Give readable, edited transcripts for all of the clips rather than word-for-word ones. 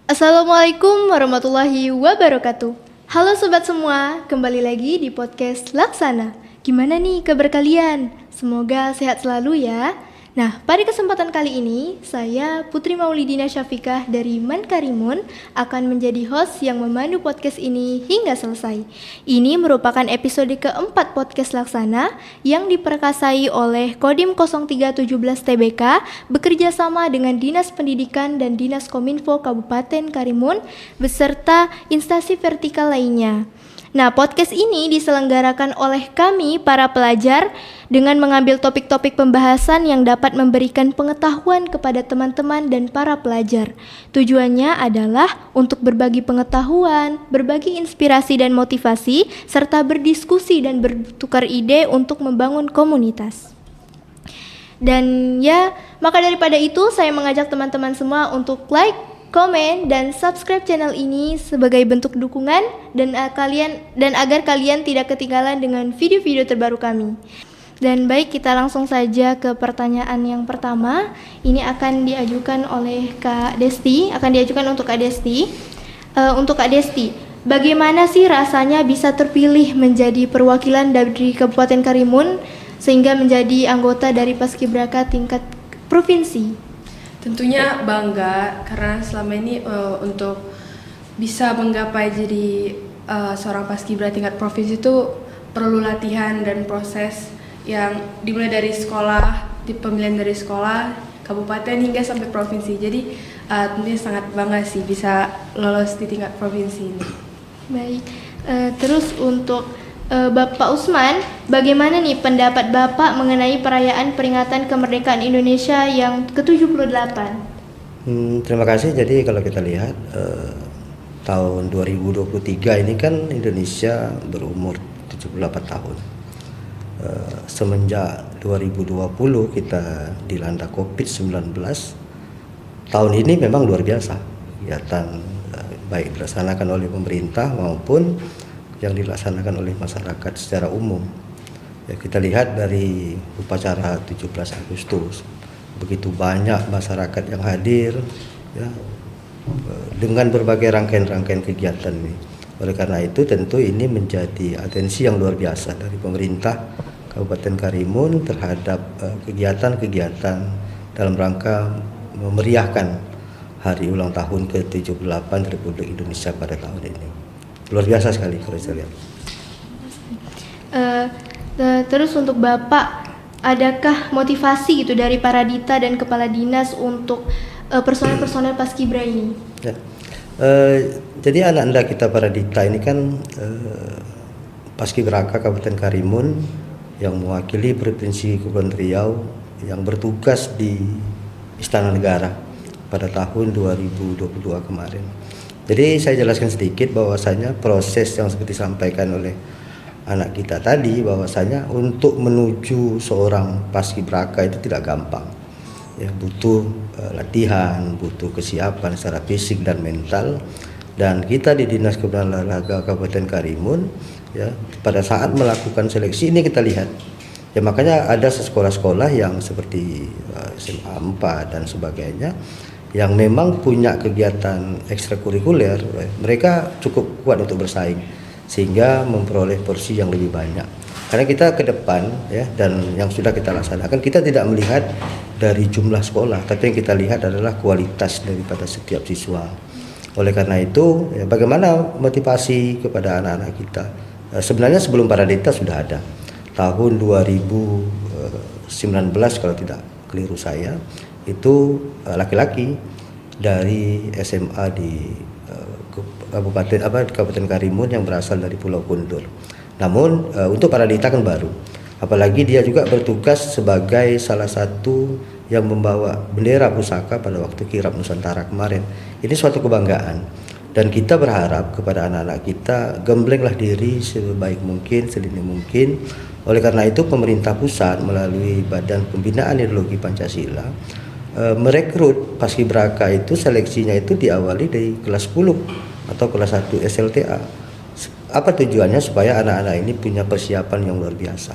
Assalamualaikum warahmatullahi wabarakatuh. Halo sobat semua, kembali lagi di podcast Laksana. Gimana nih kabar kalian? Semoga sehat selalu ya. Nah, pada kesempatan kali ini, saya Putri Maulidina Syafikah dari Man Karimun akan menjadi host yang memandu podcast ini hingga selesai. Ini merupakan episode keempat podcast Laksana yang diperkasai oleh Kodim 0317 TBK bekerja sama dengan Dinas Pendidikan dan Dinas Kominfo Kabupaten Karimun beserta instansi vertikal lainnya. Nah, podcast ini diselenggarakan oleh kami para pelajar dengan mengambil topik-topik pembahasan yang dapat memberikan pengetahuan kepada teman-teman dan para pelajar. Tujuannya adalah untuk berbagi pengetahuan, berbagi inspirasi dan motivasi, serta berdiskusi dan bertukar ide untuk membangun komunitas. Dan ya, maka daripada itu saya mengajak teman-teman semua untuk like, komen, dan subscribe channel ini sebagai bentuk dukungan dan agar kalian tidak ketinggalan dengan video-video terbaru kami. Dan baik, kita langsung saja ke pertanyaan yang pertama. Ini akan diajukan oleh Kak Desti, untuk Kak Desti. Untuk Kak Desti, bagaimana sih rasanya bisa terpilih menjadi perwakilan dari Kabupaten Karimun sehingga menjadi anggota dari Paskibraka tingkat provinsi? Tentunya bangga karena selama ini untuk bisa menggapai jadi seorang paskibra tingkat provinsi itu perlu latihan dan proses yang dimulai dari sekolah, di pemilihan dari sekolah, kabupaten hingga sampai provinsi. Jadi tentunya sangat bangga sih bisa lolos di tingkat provinsi ini. Baik, terus untuk Bapak Usman, bagaimana nih pendapat Bapak mengenai perayaan peringatan kemerdekaan Indonesia yang ke-78? Terima kasih. Jadi kalau kita lihat tahun 2023 ini kan Indonesia berumur 78 tahun. Semenjak 2020 kita dilanda COVID-19, tahun ini memang luar biasa. Kegiatan baik dilaksanakan oleh pemerintah maupun yang dilaksanakan oleh masyarakat secara umum. Ya, kita lihat dari upacara 17 Agustus, begitu banyak masyarakat yang hadir ya, dengan berbagai rangkaian kegiatan ini. Oleh karena itu tentu ini menjadi atensi yang luar biasa dari pemerintah Kabupaten Karimun terhadap kegiatan-kegiatan dalam rangka memeriahkan hari ulang tahun ke-78 Republik Indonesia pada tahun ini. Luar biasa sekali kalau saya lihat. Terus untuk Bapak, adakah motivasi gitu dari para dita dan kepala dinas untuk personel-personel paskibra ini? Ya. Jadi anak-anak kita para dita ini kan Paskibraka Kabupaten Karimun yang mewakili Provinsi Kepulauan Riau yang bertugas di Istana Negara pada tahun 2022 kemarin. Jadi saya jelaskan sedikit bahwasanya proses yang seperti disampaikan oleh anak kita tadi, bahwasanya untuk menuju seorang paskibraka itu tidak gampang. Ya, butuh latihan, butuh kesiapan secara fisik dan mental. Dan kita di Dinas Kebudayaan Olahraga Kabupaten Karimun ya, pada saat melakukan seleksi ini kita lihat. Ya, makanya ada sekolah-sekolah yang seperti SMA 4 dan sebagainya yang memang punya kegiatan ekstrakurikuler, mereka cukup kuat untuk bersaing sehingga memperoleh porsi yang lebih banyak. Karena kita ke depan ya, dan yang sudah kita laksanakan, kita tidak melihat dari jumlah sekolah, tapi yang kita lihat adalah kualitas daripada setiap siswa. Oleh karena itu, ya, bagaimana motivasi kepada anak-anak kita? Sebenarnya sebelum Paradita sudah ada. Tahun 2019 kalau tidak keliru saya, itu laki-laki dari SMA di Kabupaten Karimun yang berasal dari Pulau Kundur. Namun untuk para dita kan baru, apalagi dia juga bertugas sebagai salah satu yang membawa bendera pusaka pada waktu kirap Nusantara kemarin. Ini suatu kebanggaan dan kita berharap kepada anak-anak kita gemblenglah diri sebaik mungkin, sedini mungkin. Oleh karena itu pemerintah pusat melalui Badan Pembinaan Ideologi Pancasila merekrut paskibraka itu seleksinya itu diawali dari kelas 10 atau kelas 1 SLTA. Apa tujuannya? Supaya anak-anak ini punya persiapan yang luar biasa.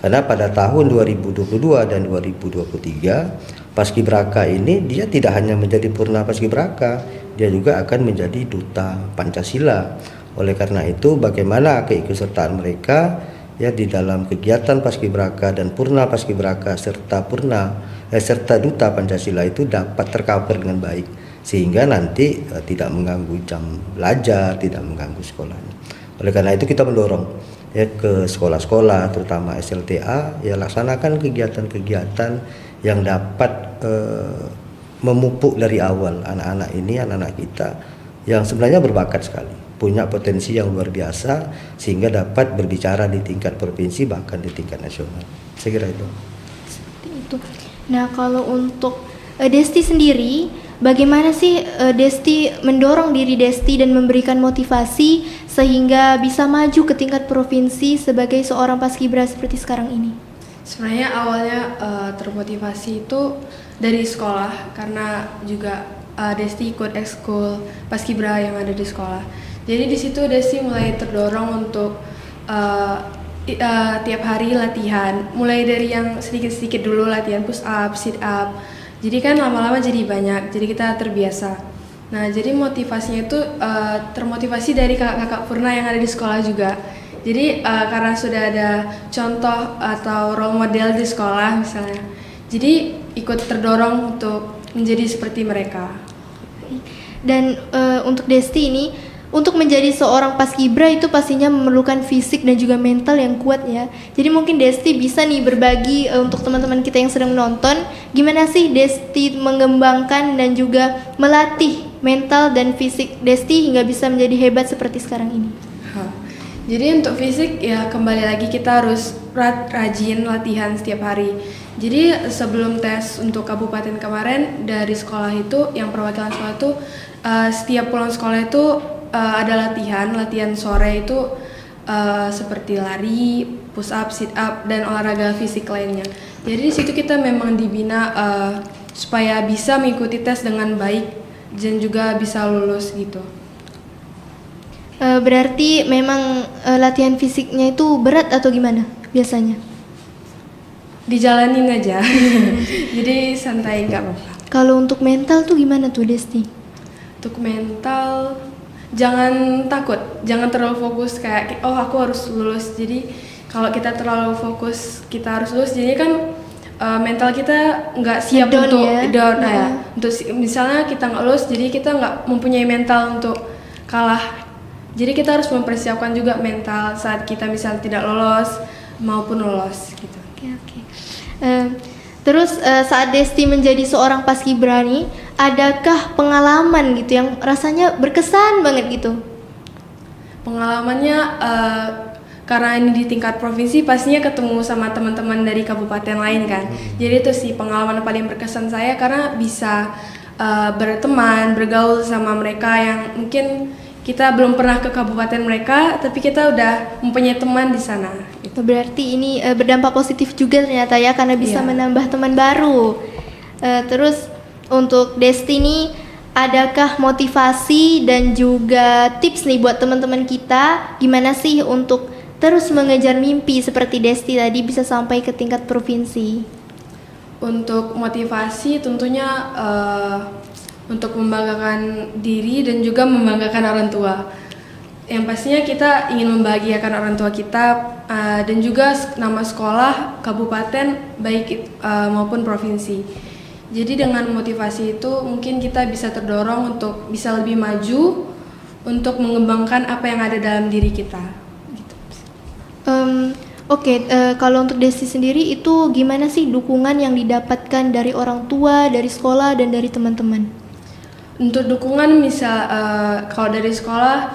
Karena pada tahun 2022 dan 2023 paskibraka ini dia tidak hanya menjadi purna paskibraka, dia juga akan menjadi duta Pancasila. Oleh karena itu, bagaimana keikutsertaan mereka ya di dalam kegiatan Paskibraka dan Purna Paskibraka serta serta duta Pancasila itu dapat tercover dengan baik, sehingga nanti tidak mengganggu jam belajar, tidak mengganggu sekolahnya. Oleh karena itu kita mendorong ya ke sekolah-sekolah terutama SLTA ya laksanakan kegiatan-kegiatan yang dapat memupuk dari awal anak-anak ini, anak-anak kita yang sebenarnya berbakat sekali, punya potensi yang luar biasa sehingga dapat berbicara di tingkat provinsi bahkan di tingkat nasional. Saya kira itu. Seperti itu. Nah, kalau untuk Desti sendiri, bagaimana sih Desti mendorong diri Desti dan memberikan motivasi sehingga bisa maju ke tingkat provinsi sebagai seorang paskibra seperti sekarang ini? Sebenarnya awalnya termotivasi itu dari sekolah karena juga Desti ikut ekskul paskibra yang ada di sekolah. Jadi di situ Desti mulai terdorong untuk tiap hari latihan, mulai dari yang sedikit-sedikit dulu latihan push up, sit up. Jadi kan lama-lama jadi banyak, jadi kita terbiasa. Nah, jadi motivasinya itu termotivasi dari kakak-kakak Purna yang ada di sekolah juga. Jadi karena sudah ada contoh atau role model di sekolah misalnya, jadi ikut terdorong untuk menjadi seperti mereka. Dan untuk Desti ini, untuk menjadi seorang paskibra itu pastinya memerlukan fisik dan juga mental yang kuat ya. Jadi mungkin Desti bisa nih berbagi untuk teman-teman kita yang sedang menonton, gimana sih Desti mengembangkan dan juga melatih mental dan fisik Desti hingga bisa menjadi hebat seperti sekarang ini. Jadi untuk fisik ya kembali lagi kita harus rajin latihan setiap hari. Jadi sebelum tes untuk kabupaten kemarin dari sekolah itu, yang perwakilan sekolah itu setiap pulang sekolah itu ada latihan sore itu seperti lari, push up, sit up dan olahraga fisik lainnya. Jadi di situ kita memang dibina supaya bisa mengikuti tes dengan baik dan juga bisa lulus gitu. Berarti memang latihan fisiknya itu berat atau gimana biasanya? Dijalanin aja. Jadi santai, nggak apa-apa. Kalau untuk mental tuh gimana tuh Desti? Untuk mental jangan takut, jangan terlalu fokus kayak oh aku harus lulus. Jadi kalau kita terlalu fokus kita harus lulus, jadi kan mental kita nggak siap down untuk ya? down ya. Untuk misalnya kita nggak lulus, jadi kita nggak mempunyai mental untuk kalah. Jadi kita harus mempersiapkan juga mental saat kita misalnya tidak lolos maupun lolos gitu. Oke. Terus saat Desti menjadi seorang paskibra nih, adakah pengalaman gitu yang rasanya berkesan banget gitu? Pengalamannya karena ini di tingkat provinsi pastinya ketemu sama teman-teman dari kabupaten lain kan. Jadi itu sih pengalaman paling berkesan saya karena bisa berteman, bergaul sama mereka yang mungkin kita belum pernah ke kabupaten mereka, tapi kita udah mempunyai teman di sana. Gitu. Berarti ini berdampak positif juga ternyata ya, karena bisa menambah teman baru. Terus untuk Desti nih, adakah motivasi dan juga tips nih buat teman-teman kita, gimana sih untuk terus mengejar mimpi seperti Desti tadi bisa sampai ke tingkat provinsi? Untuk motivasi tentunya untuk membanggakan diri dan juga membanggakan orang tua. Yang pastinya kita ingin membahagiakan orang tua kita dan juga nama sekolah, kabupaten, baik maupun provinsi. Jadi dengan motivasi itu mungkin kita bisa terdorong untuk bisa lebih maju untuk mengembangkan apa yang ada dalam diri kita. Gitu. Oke, kalau untuk Desti sendiri itu gimana sih dukungan yang didapatkan dari orang tua, dari sekolah, dan dari teman-teman? Untuk dukungan misal kalau dari sekolah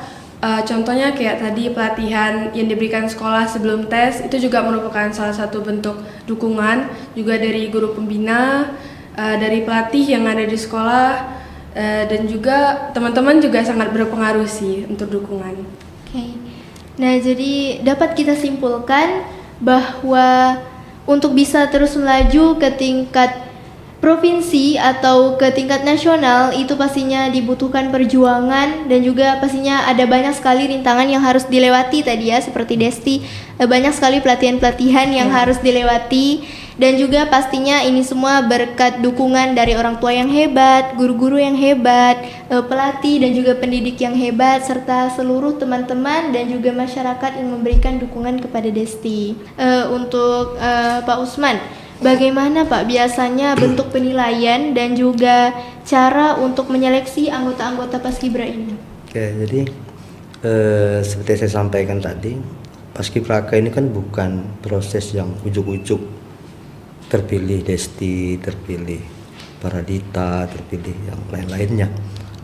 contohnya kayak tadi pelatihan yang diberikan sekolah sebelum tes itu juga merupakan salah satu bentuk dukungan, juga dari guru pembina, dari pelatih yang ada di sekolah dan juga teman-teman juga sangat berpengaruh sih untuk dukungan. Oke. Nah, jadi dapat kita simpulkan bahwa untuk bisa terus melaju ke tingkat provinsi atau ke tingkat nasional itu pastinya dibutuhkan perjuangan dan juga pastinya ada banyak sekali rintangan yang harus dilewati tadi ya, seperti Desti, banyak sekali pelatihan-pelatihan yang harus dilewati dan juga pastinya ini semua berkat dukungan dari orang tua yang hebat, guru-guru yang hebat, pelatih dan juga pendidik yang hebat serta seluruh teman-teman dan juga masyarakat yang memberikan dukungan kepada Desti. Untuk Pak Usman, bagaimana Pak biasanya bentuk penilaian dan juga cara untuk menyeleksi anggota-anggota Paskibra ini? Oke, jadi seperti saya sampaikan tadi, Paskibraka ini kan bukan proses yang ujuk-ujuk terpilih Desti, terpilih Paradita, terpilih yang lain-lainnya.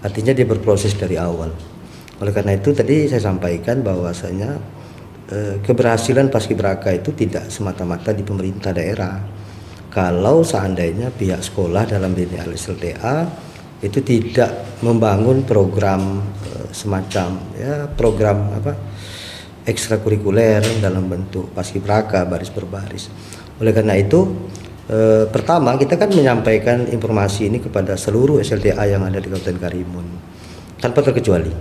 Artinya dia berproses dari awal. Oleh karena itu tadi saya sampaikan bahwasanya keberhasilan Paskibraka itu tidak semata-mata di pemerintah daerah. Kalau seandainya pihak sekolah dalam ini LSLTA itu tidak membangun program semacam ya program ekstrakurikuler dalam bentuk Paskibraka baris berbaris. Oleh karena itu pertama kita kan menyampaikan informasi ini kepada seluruh SLTA yang ada di Kabupaten Karimun tanpa terkecuali,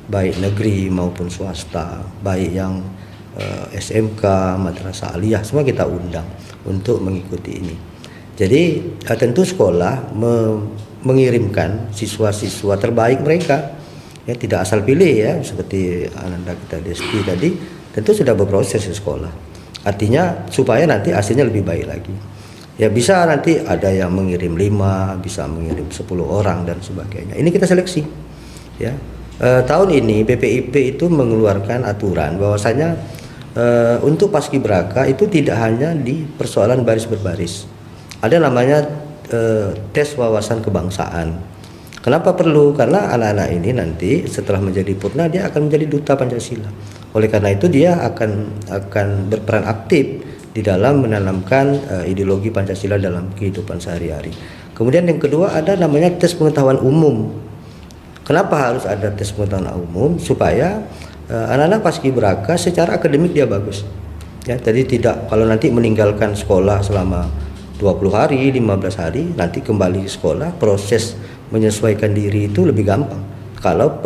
baik negeri maupun swasta, baik yang SMK, madrasah aliyah, semua kita undang untuk mengikuti ini. Jadi tentu sekolah mengirimkan siswa-siswa terbaik mereka, ya tidak asal pilih ya, seperti Ananda kita Desti tadi, tentu sudah berproses di sekolah. Artinya supaya nanti hasilnya lebih baik lagi. Ya bisa nanti ada yang mengirim 5, bisa mengirim 10 orang dan sebagainya. Ini kita seleksi. Ya. Tahun ini BPIP itu mengeluarkan aturan bahwasanya untuk Paskibraka itu tidak hanya di persoalan baris berbaris. Ada namanya tes wawasan kebangsaan. Kenapa perlu? Karena anak-anak ini nanti setelah menjadi purna dia akan menjadi duta Pancasila. Oleh karena itu dia akan berperan aktif di dalam menanamkan ideologi Pancasila dalam kehidupan sehari-hari. Kemudian yang kedua ada namanya tes pengetahuan umum. Kenapa harus ada tes pengetahuan umum? Supaya anak-anak Paskibraka secara akademik dia bagus. Ya, jadi tidak kalau nanti meninggalkan sekolah selama 20 hari, 15 hari, nanti kembali ke sekolah, proses menyesuaikan diri itu lebih gampang kalau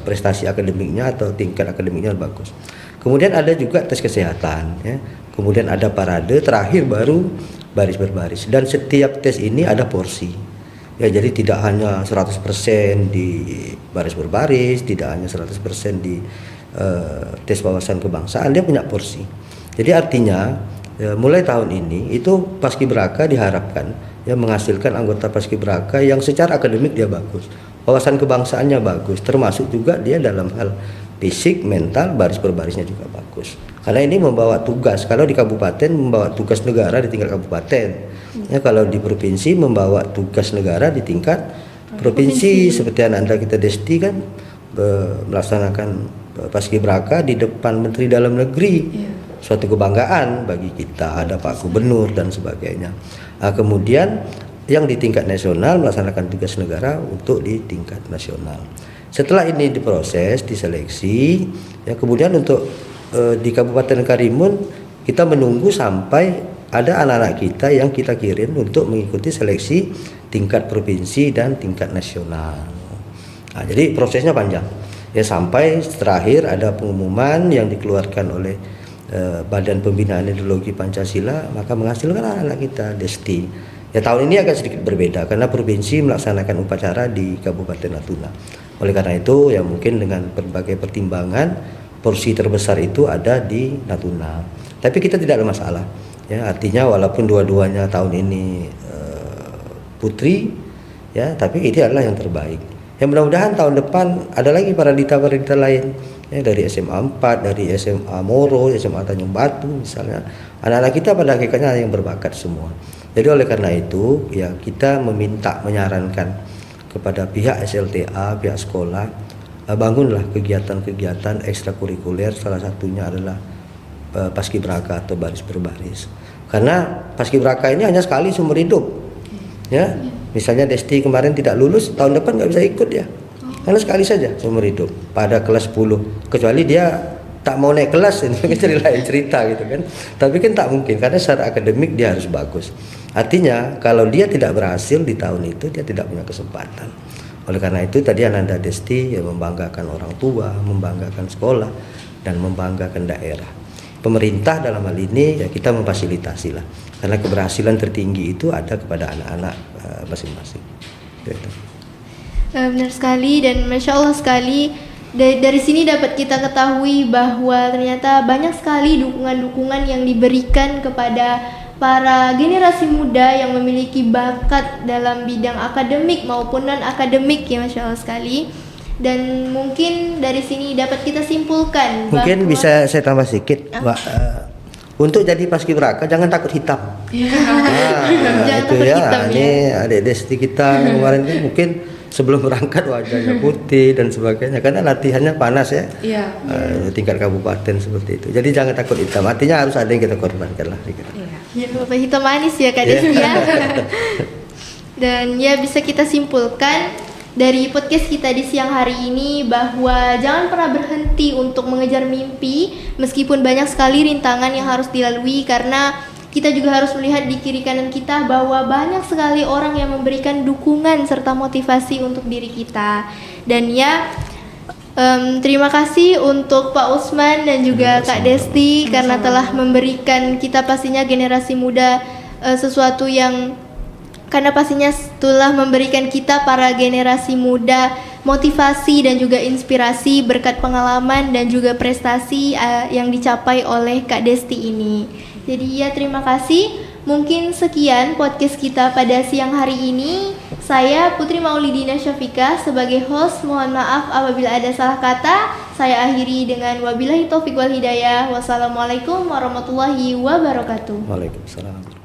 prestasi akademiknya atau tingkat akademiknya bagus. Kemudian ada juga tes kesehatan ya. Kemudian ada parade, terakhir baru baris berbaris. Dan setiap tes ini ada porsi. Ya, jadi tidak hanya 100% di baris berbaris, tidak hanya 100% di tes wawasan kebangsaan, dia punya porsi. Jadi artinya mulai tahun ini itu Paskibraka diharapkan ya menghasilkan anggota Paskibraka yang secara akademik dia bagus, wawasan kebangsaannya bagus, termasuk juga dia dalam hal fisik, mental, baris berbarisnya juga bagus. Karena ini membawa tugas, kalau di kabupaten membawa tugas negara di tingkat kabupaten, ya kalau di provinsi membawa tugas negara di tingkat provinsi. Seperti Anda kita Desti kan melaksanakan Paskibraka di depan Menteri Dalam Negeri. Suatu kebanggaan bagi kita, ada Pak Gubernur dan sebagainya. Kemudian yang di tingkat nasional melaksanakan tugas negara untuk di tingkat nasional. Setelah ini diproses, diseleksi, ya kemudian untuk di Kabupaten Karimun kita menunggu sampai ada anak-anak kita yang kita kirim untuk mengikuti seleksi tingkat provinsi dan tingkat nasional. Nah, jadi prosesnya panjang. Ya sampai terakhir ada pengumuman yang dikeluarkan oleh Badan Pembinaan Ideologi Pancasila, maka menghasilkan anak-anak kita Desti. Ya tahun ini agak sedikit berbeda karena provinsi melaksanakan upacara di Kabupaten Natuna. Oleh karena itu ya mungkin dengan berbagai pertimbangan porsi terbesar itu ada di Natuna. Tapi kita tidak ada masalah. Ya artinya walaupun dua-duanya tahun ini putri, ya tapi ini adalah yang terbaik. Ya mudah-mudahan tahun depan ada lagi paradita-paradita lain. Ya, dari SMA 4, dari SMA Moro, SMA Tanjung Batu misalnya. Anak-anak kita pada hakikatnya yang berbakat semua. Jadi oleh karena itu ya kita menyarankan kepada pihak SLTA, pihak sekolah, bangunlah kegiatan-kegiatan ekstrakurikuler, salah satunya adalah Paskibraka atau baris berbaris. Karena Paskibraka ini hanya sekali seumur hidup. Ya, misalnya Desti kemarin tidak lulus, tahun depan nggak bisa ikut ya. Karena sekali saja seumur hidup pada kelas 10, kecuali dia tak mau naik kelas, ini cerita gitu kan. Tapi kan tak mungkin karena secara akademik dia harus bagus. Artinya kalau dia tidak berhasil di tahun itu, dia tidak punya kesempatan. Oleh karena itu tadi Ananda Desti ya membanggakan orang tua, membanggakan sekolah, dan membanggakan daerah. Pemerintah dalam hal ini ya kita memfasilitasi lah, karena keberhasilan tertinggi itu ada kepada anak-anak masing-masing. Gitu. Benar sekali, dan Masya Allah sekali. Dari sini dapat kita ketahui bahwa ternyata banyak sekali dukungan-dukungan yang diberikan kepada para generasi muda yang memiliki bakat dalam bidang akademik maupun non-akademik, ya Masya Allah sekali. Dan mungkin dari sini dapat kita simpulkan mungkin bahwa, bisa saya tambah sedikit, Mbak. Untuk jadi paskibraka jangan takut hitam. Jangan Itu takut ya. hitam, ya. Ini adik Desti kita kemarin kan mungkin sebelum berangkat wajahnya putih dan sebagainya, karena latihannya panas ya. Iya. Tingkat kabupaten seperti itu. Jadi jangan takut hitam. Artinya harus ada yang kita korbankan lah. ya Bapak hitam manis ya Kak Desti ya. Dan ya bisa kita simpulkan dari podcast kita di siang hari ini bahwa jangan pernah berhenti untuk mengejar mimpi meskipun banyak sekali rintangan yang harus dilalui, karena kita juga harus melihat di kiri kanan kita bahwa banyak sekali orang yang memberikan dukungan serta motivasi untuk diri kita. Dan ya terima kasih untuk Pak Usman dan juga Kak Desti karena telah memberikan kita pastinya generasi muda sesuatu yang, karena pastinya telah memberikan kita para generasi muda motivasi dan juga inspirasi berkat pengalaman dan juga prestasi yang dicapai oleh Kak Desti ini. Jadi ya terima kasih. Mungkin sekian podcast kita pada siang hari ini. Saya Putri Maulidina Syafiqah sebagai host. Mohon maaf apabila ada salah kata. Saya akhiri dengan wabillahi taufiq wal hidayah. Wassalamualaikum warahmatullahi wabarakatuh. Waalaikumsalam.